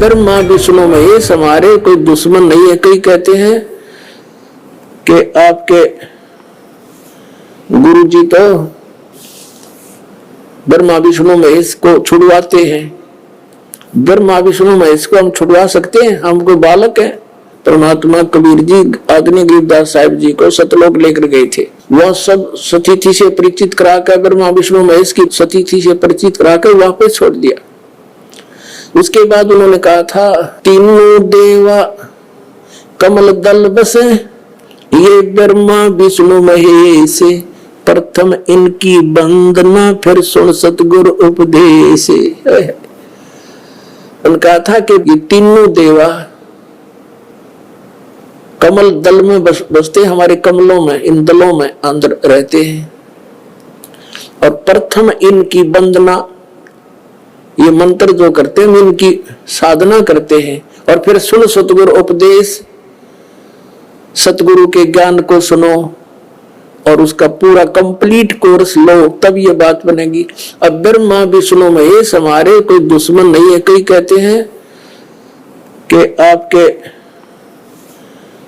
ब्रह्मा विष्णु महेश हमारे कोई दुश्मन नहीं है। कई कहते हैं कि आपके गुरु जी तो ब्रह्मा विष्णु महेश को छुड़वाते हैं। ब्रह्मा विष्णु महेश को हम छुड़वा सकते हैं? हम कोई बालक हैं? परमात्मा कबीर जी आदरणीय गरीबदास साहिब जी को सतलोक लेकर गए थे। वह सब सतीथि से परिचित कराकर, ब्रह्मा विष्णु महेश की सतीथि से परिचित कराकर वापस छोड़ दिया। उसके बाद उन्होंने कहा था, तीनों देवा कमल दल बसे, ये ब्रह्मा विष्णु महेश, प्रथम इनकी वंदना फिर सुन सतगुरु उपदेश। उन्होंने कहा था कि ये तीनों देवा कमल दल में बसते, हमारे कमलों में, इन दलों में अंदर रहते हैं, और प्रथम इनकी वंदना, ये मंत्र जो करते हैं इनकी साधना करते हैं, और फिर सुन सतगुरु उपदेश, सतगुरु के ज्ञान को सुनो और उसका पूरा कंप्लीट कोर्स लो, तब ये बात बनेगी। अब ब्रह्मा विष्णु महेश हमारे कोई दुश्मन नहीं है। कई कहते हैं कि आपके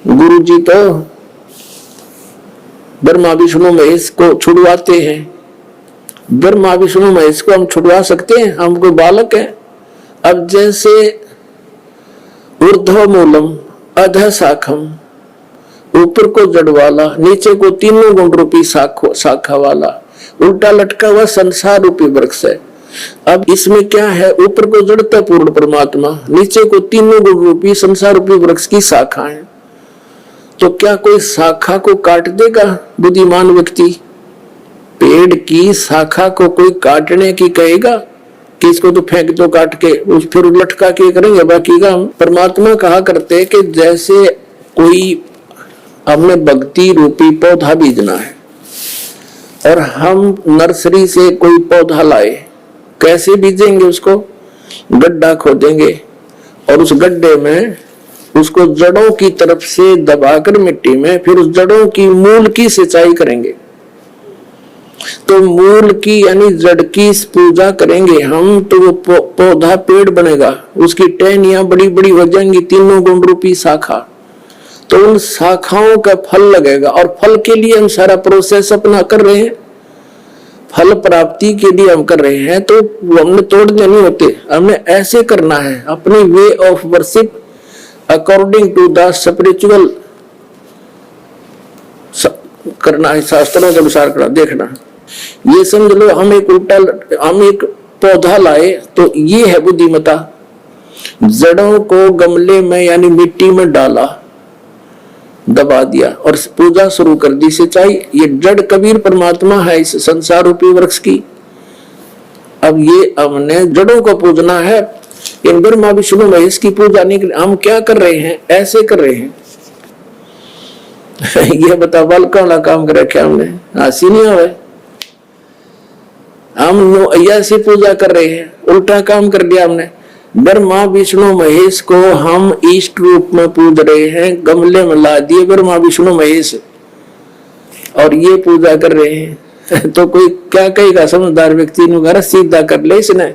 गुरु जी तो ब्रह्मा विष्णु महेश को छुड़वाते हैं। ब्रह्मा विष्णु महेश को हम छुड़वा सकते हैं? हम कोई बालक हैं? अब जैसे ऊर्ध्व मूलम अधः शाखम, ऊपर को जड़ वाला, नीचे को तीनों गुण रूपी शाखा वाला, उल्टा लटका हुआ संसार रूपी वृक्ष है। अब इसमें क्या है? ऊपर को जड़ता पूर्ण परमात्मा, नीचे को तीनों गुण रूपी संसार रूपी वृक्ष की शाखा है। तो क्या कोई शाखा को काट देगा बुद्धिमान व्यक्ति? पेड़ की शाखा को कोई काटने की कहेगा कि इसको तो फेंक दो काट के, उस फिर लटका के करेंगे बाकी का? परमात्मा कहा करते कि जैसे कोई हमने भक्ति रूपी पौधा बीजना है और हम नर्सरी से कोई पौधा लाए, कैसे बीजेंगे? उसको गड्ढा खोदेंगे और उस गड्ढे में उसको जड़ों की तरफ से दबाकर मिट्टी में, फिर उस जड़ों की मूल की सिंचाई करेंगे। तो मूल की यानी जड़ की पूजा करेंगे हम, तो वो पौधा पेड़ बनेगा, उसकी टहनियां बड़ी बड़ी हो जाएंगी, तीनों गुण रूपी शाखा। तो उन शाखाओं का फल लगेगा, और फल के लिए हम सारा प्रोसेस अपना कर रहे हैं, फल प्राप्ति के लिए हम कर रहे हैं। तो वो हमने तोड़ने नहीं होते, हमने ऐसे करना है, अपनी way of worship according to the spiritual करना है, शास्त्रों के अनुसार करना। देखना, ये समझ लो हम एक पौधा लाए, तो ये है बुद्धिमता। जड़ों को गमले में यानी मिट्टी में डाला, दबा दिया और पूजा शुरू कर दी, सिंचाई। ये जड़ कबीर परमात्मा है इस संसार रूपी वृक्ष की। अब ये हमने जड़ों को पूजना है, इन ब्रह्मा विष्णु महेश की पूजा नहीं। हम क्या कर रहे हैं? ऐसे कर रहे हैं। ये बता, बालका वाला काम कर रखा हमने, हंसी नहीं आवे। हम ऐसी पूजा कर रहे हैं, उल्टा काम कर दिया हमने। ब्रह्मा विष्णु महेश को हम इष्ट रूप में पूज रहे हैं, गमले में ला दिए ब्रह्मा विष्णु महेश और ये पूजा कर रहे हैं। तो कोई क्या कहेगा? समझदार व्यक्ति ने घर सीधा कर ले इसने,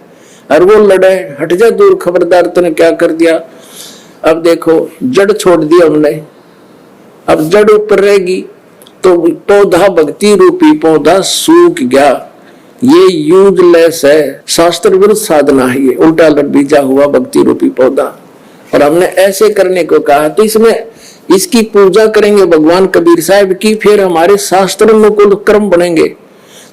और वो लड़े, हट जा दूर, खबरदार तूने क्या कर दिया। अब देखो, जड़ छोड़ दी हमने, अब जड़ ऊपर रहेगी तो पौधा, भक्ति रूपी पौधा सूख गया। ये यूजलेस है, शास्त्र विरुद्ध साधना है, ये उल्टा लट बीजा हुआ भक्ति रूपी पौधा। और हमने ऐसे करने को कहा, तो इसमें इसकी पूजा करेंगे भगवान कबीर साहब की, फिर हमारे शास्त्र अनुकूल कर्म बनेंगे।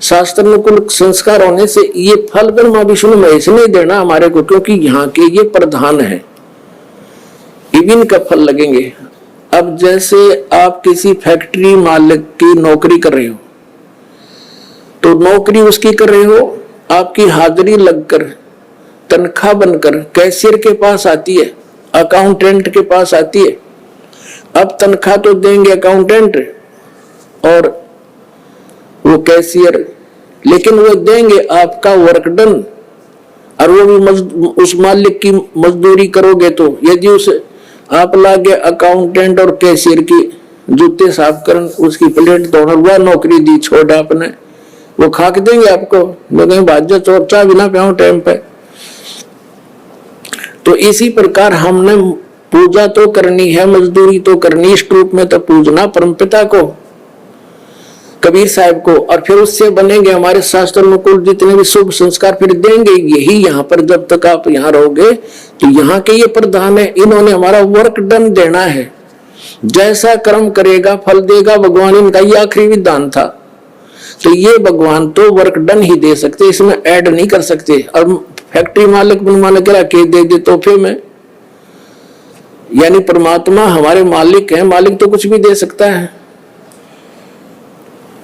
शास्त्र अनुकूल संस्कार होने से ये फल ब्रह्मा विष्णु महेश नहीं देना हमारे को, क्योंकि यहाँ के ये प्रधान है, इनका फल लगेंगे। अब जैसे आप किसी फैक्ट्री मालिक की नौकरी कर रहे हो, तो नौकरी उसकी कर रहे हो, आपकी हाजिरी लगकर तनख्वाह बनकर कैशियर के पास आती है, अकाउंटेंट के पास आती है। अब तनख्वाह तो देंगे अकाउंटेंट और वो कैशियर, लेकिन वो देंगे आपका वर्क डन, और वो भी उस मालिक की मजदूरी करोगे। तो यदि उस आप लागे अकाउंटेंट और कैशियर की जूते साफ कर, उसकी प्लेट धोना, वह नौकरी दी छोड़ आपने, वो खाक देंगे आपको। मैं कहीं भाज्य चोर चाह बिना पियाऊं टाइम पे। तो इसी प्रकार हमने पूजा तो करनी है, मजदूरी तो करनी, इष्ट रूप में तो पूजना परमपिता को, कबीर साहब को, और फिर उससे बनेंगे हमारे शास्त्र अनुकूल जितने भी शुभ संस्कार फिर देंगे। यही यहाँ पर जब तक आप यहाँ रहोगे तो यहाँ के ये प्रधान है, इन्होंने हमारा वर्क डन देना है। जैसा कर्म करेगा फल देगा भगवान, इनका ये आखिरी विधान था। तो ये भगवान तो वर्क डन ही दे सकते, इसमें ऐड नहीं कर सकते। और फैक्ट्री मालिक बनवाने के रखे दे दे तोहफे में, यानी परमात्मा हमारे मालिक हैं, मालिक तो कुछ भी दे सकता है।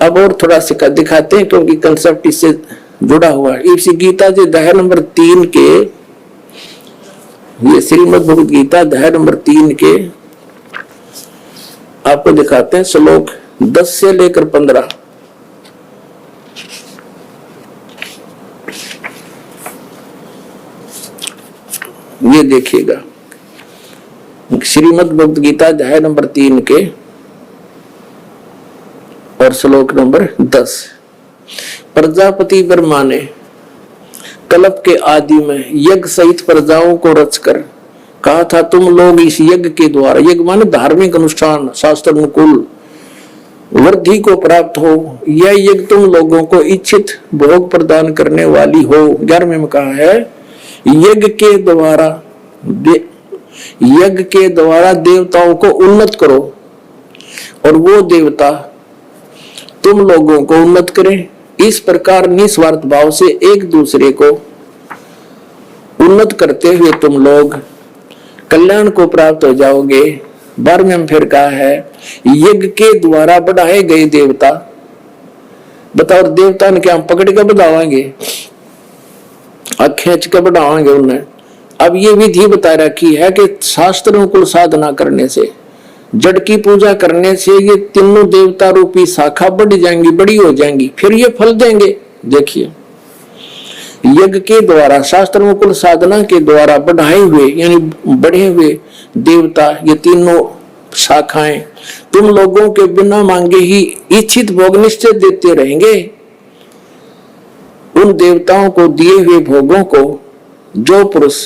अब और थोड़ा सा दिखाते हैं क्योंकि कंसेप्ट इससे जुड़ा हुआ है। इसी गीता जी अध्याय नंबर 3 के, ये श्रीमद् भगवद गीता अध्याय नंबर 3 के आपको दिखाते हैं श्लोक 10 से लेकर 15। ये देखिएगा, श्रीमद् भगवद गीता अध्याय नंबर 3 के और श्लोक नंबर 10। प्रजापति ब्रह्मा ने कल्प के आदि में यज्ञ सहित प्रजाओं को रचकर कहा था, तुम लोग इस यज्ञ के द्वारा, यज्ञ माने धार्मिक अनुष्ठान, शास्त्र अनुकूल वृद्धि को प्राप्त हो। यह यज्ञ तुम लोगों को इच्छित भोग प्रदान करने वाली हो। 11वें में कहा है, यज्ञ के द्वारा देवताओं को उन्नत करो और वो देवता तुम लोगों को उन्नत करें। इस प्रकार निस्वार्थ भाव से एक दूसरे को उन्नत करते हुए तुम लोग कल्याण को प्राप्त हो जाओगे। 12वें में फिर कहा है, यज्ञ के द्वारा बढ़ाए गए देवता, बताओ देवता ने क्या हम पकड़ के बढ़ावाएंगे, खींच के बढ़ावाएंगे उन्हें। अब ये विधि बता रखी है कि शास्त्रों को साधना करने से, जड़ की पूजा करने से ये तीनों देवता रूपी शाखा बढ़ जाएंगी, बड़ी हो जाएंगी, फिर ये फल देंगे। देखिए, यज्ञ के द्वारा, शास्त्र अनुकूल साधना के द्वारा बढ़ाए हुए यानी बढ़े हुए देवता, ये तीनों शाखाएं तुम लोगों के बिना मांगे ही इच्छित भोग निश्चय देते रहेंगे। उन देवताओं को दिए हुए भोगों को जो पुरुष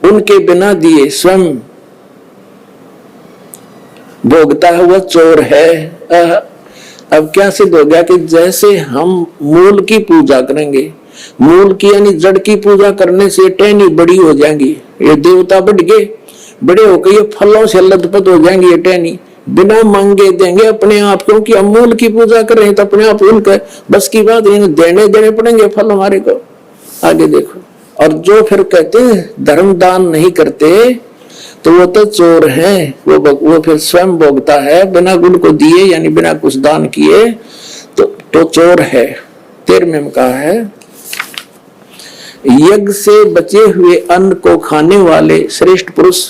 उनके बिना दिए स्वयं भोगता है वह चोर है। अब क्या सिद्ध हो गया कि जैसे हम मूल की पूजा करेंगे, मूल की यानी जड़ की पूजा करने से टहनी बड़ी हो जाएंगी, ये देवता बढ़ गए, बड़े होकर ये फलों से लथपथ हो जाएंगे, ये टहनी बिना मांगे देंगे अपने आप, क्योंकि हम मूल की पूजा कर रहे हैं तो अपने आप उनके बस की बात, देने पड़ेंगे फल हमारे को। आगे देखो, और जो फिर कहते हैं धर्म दान नहीं करते तो वो तो चोर हैं, वो फिर स्वयं भोगता है बिना गुण को दिए यानी बिना कुछ दान किए, तो चोर है। 13वें में कहा है, यज्ञ से बचे हुए अन्न को खाने वाले श्रेष्ठ पुरुष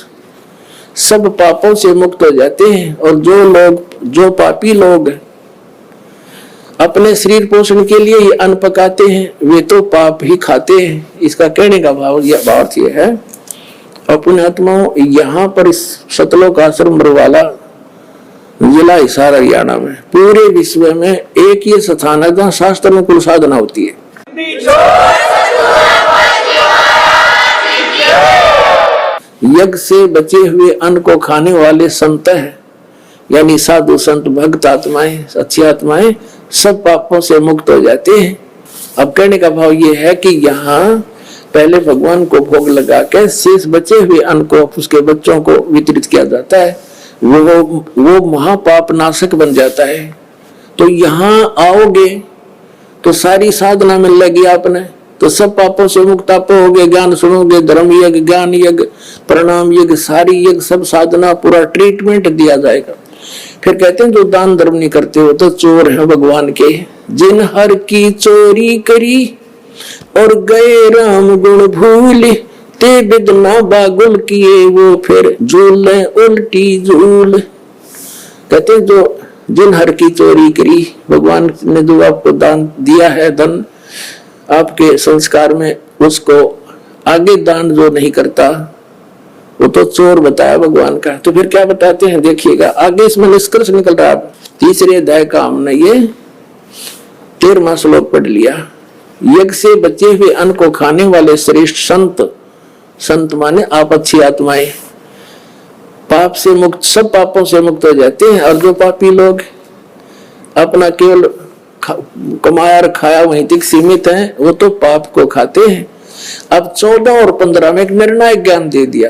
सब पापों से मुक्त हो जाते हैं, और जो पापी लोग अपने शरीर पोषण के लिए ये अन्न पकाते हैं वे तो पाप ही खाते हैं। इसका कहने का भाव ये है। और पुण्यात्माओं, यहाँ पर इस सतलोक आश्रम बरवाला जिला हिसार हरियाणा में पूरे विश्व में एक ये स्थान है जहाँ शास्त्र अनुकूल साधना होती है। यज्ञ से बचे हुए अन्न को खाने वाले संत है यानी साधु संत भक्त आत्माएं, अच्छी आत्माएं सब पापों से मुक्त हो जाते हैं। अब कहने का भाव ये है कि यहाँ पहले भगवान को भोग लगा के शेष बचे हुए अन्न को उसके बच्चों को वितरित किया जाता है, वो महापाप नाशक बन जाता है। तो यहाँ आओगे तो सारी साधना मिल लगी आपने, तो सब पापों से मुक्त आप होगे। ज्ञान सुनोगे, धर्म यज्ञ, ज्ञान यज्ञ, प्रणाम यज्ञ, सारी यज्ञ, सब साधना पूरा ट्रीटमेंट दिया जाएगा। फिर कहते हैं जो दान धर्म नहीं करते हो तो चोर है भगवान के। जिन हर की चोरी करी और गए राम गुण भूल, ते बिदना बागुल किए वो फिर झूल उल्टी झूल। कहते हैं जो जिन हर की चोरी करी, भगवान ने जो आपको दान दिया है धन आपके संस्कार में, उसको आगे दान जो नहीं करता वो तो चोर बताया भगवान का। तो फिर क्या बताते हैं देखिएगा, आगे इसमें निष्कर्ष निकल रहा है। 3रे अध्याय का हमने ये 13वां श्लोक पढ़ लिया। यज्ञ से बचे हुए अन्न को खाने वाले श्रेष्ठ संत संत माने आप अच्छी आत्माएं, पाप से मुक्त, सब पापों से मुक्त हो जाते हैं। और जो पापी लोग अपना केवल कमाया और खाया वहीं तक सीमित हैं, वो तो पाप को खाते हैं। अब 14 और 15 में एक निर्णायक ज्ञान दे दिया।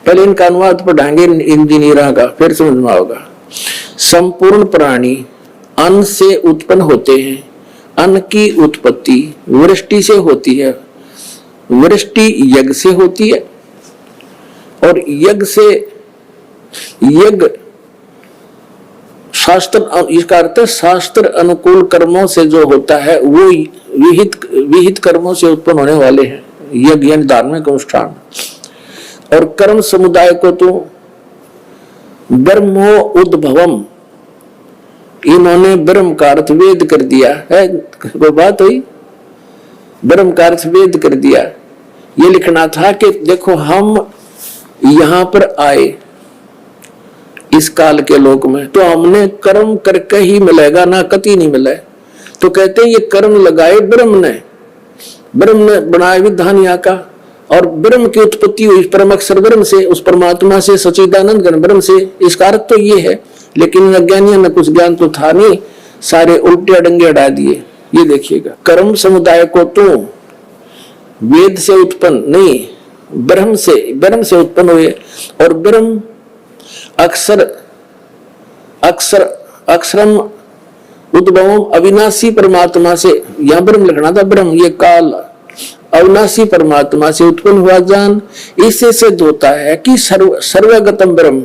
पहले इनका अनुवाद पढ़ाएंगे इंजीनियरों का, फिर समझ में आएगा। संपूर्ण प्राणी अन्न से उत्पन्न होते हैं। अन्न की उत्पत्ति वृष्टि से होती है, वृष्टि यज्ञ से होती है, और यज्ञ से, यज्ञ शास्त्र, इसका अर्थ शास्त्र अनुकूल कर्मों से जो होता है वो विहित कर्मों से उत्पन्न होने वाले हैं, यज्ञ यानी धार्मिक अनुष्ठान। और कर्म समुदाय को तो ब्रह्मो उद्भवम, इन्होंने ब्रह्म का अर्थ वेद कर दिया है। कोई बात हुई, ब्रह्म का अर्थ वेद कर दिया। ये लिखना था कि देखो हम यहां पर आए इस काल के लोक में, तो हमने कर्म करके ही मिलेगा, ना कति नहीं मिला। तो कहते हैं ये कर्म लगाए ब्रह्म ने बनाया विधान यहाँ का, और ब्रह्म की उत्पत्ति हुई परम अक्षर ब्रह्म से, उस परमात्मा से, सच्चिदानंद घन ब्रह्म से। इसका अर्थ तो ये है, लेकिन अज्ञानियों में कुछ ज्ञान तो था नहीं, सारे उल्टे डंगे अड़ा दिए। ये देखिएगा, कर्म समुदाय को तो वेद से उत्पन्न नहीं, ब्रह्म से उत्पन्न हुए। और ब्रह्म अक्षरम उद्भवम अविनाशी परमात्मा से, यहां ब्रह्म लिखना था, ब्रह्म ये काल अविनाशी परमात्मा से उत्पन्न हुआ जान। इससे सिद्ध होता है कि सर्वगतम ब्रह्म,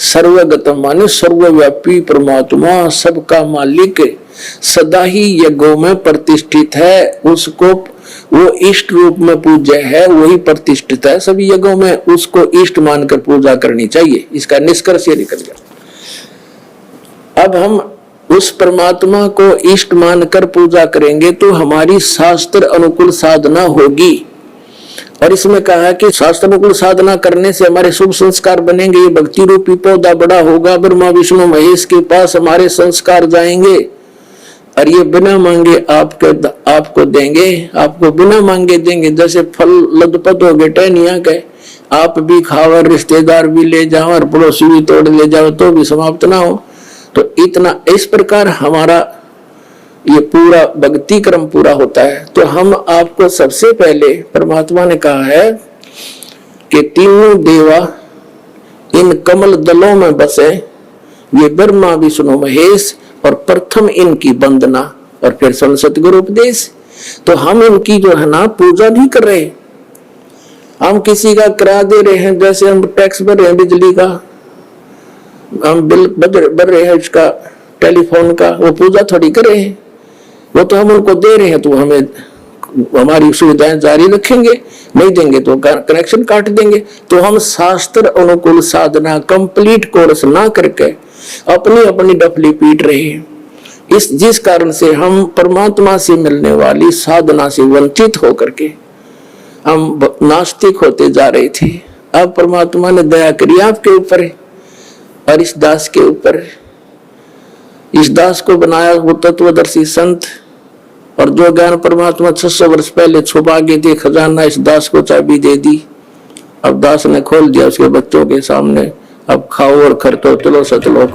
सर्वगतम माने सर्वव्यापी परमात्मा, सबका मालिक, सदा ही यज्ञों में प्रतिष्ठित है। उसको वो इष्ट रूप में पूज्य है, वही प्रतिष्ठित है सभी यज्ञों में, उसको इष्ट मानकर पूजा करनी चाहिए। इसका निष्कर्ष ये निकल गया। अब हम उस परमात्मा को इष्ट मानकर पूजा करेंगे तो हमारी शास्त्र अनुकूल साधना होगी। और इसमें कहा है कि शास्त्र अनुकूल साधना करने से हमारे शुभ संस्कार बनेंगे, ये भक्ति रूपी पौधा बड़ा होगा, ब्रह्मा विष्णु महेश के पास हमारे संस्कार जाएंगे, और ये बिना मांगे आपको देंगे, आपको बिना मांगे देंगे। जैसे फल लदपत हो गए टहनिया के, आप भी खाओ और रिश्तेदार भी ले जाओ और पड़ोसी भी तोड़ ले जाओ तो भी समाप्त ना हो। तो इतना इस प्रकार हमारा ये पूरा भक्ति क्रम पूरा होता है। तो हम आपको सबसे पहले परमात्मा ने कहा है कि तीनों देवा इन कमल दलों में बसे, ये ब्रह्मा विष्णु महेश, और प्रथम इनकी वंदना और फिर सतगुरु उपदेश। तो हम इनकी जो है ना पूजा नहीं कर रहे, हम किसी का करा दे रहे हैं। जैसे हम टैक्स भर रहे हैं बिजली का, हम बिल भर रहे हैं इसका टेलीफोन का, वो पूजा थोड़ी कर रहे हैं, वो तो हम उनको दे रहे हैं। तो हमें हमारी सुविधाएं जारी रखेंगे, नहीं देंगे तो कनेक्शन काट देंगे। तो हम शास्त्र अनुकूल साधना कंप्लीट कोर्स ना करके अपनी अपनी डफली पीट रहे हैं। जिस कारण से हम परमात्मा से मिलने वाली साधना से वंचित होकर के हम नास्तिक होते जा रहे थे। अब परमात्मा ने दया करी आपके ऊपर और इस दास के ऊपर। इस दास को बनाया वो तत्वदर्शी संत, और जो ज्ञान परमात्मा 600 वर्ष पहले छुपा के थे खजाना, इस दास को चाबी दे दी। अब दास ने खोल दिया उसके बच्चों के सामने, अब खाओ और खर्चो, चलो सचलो।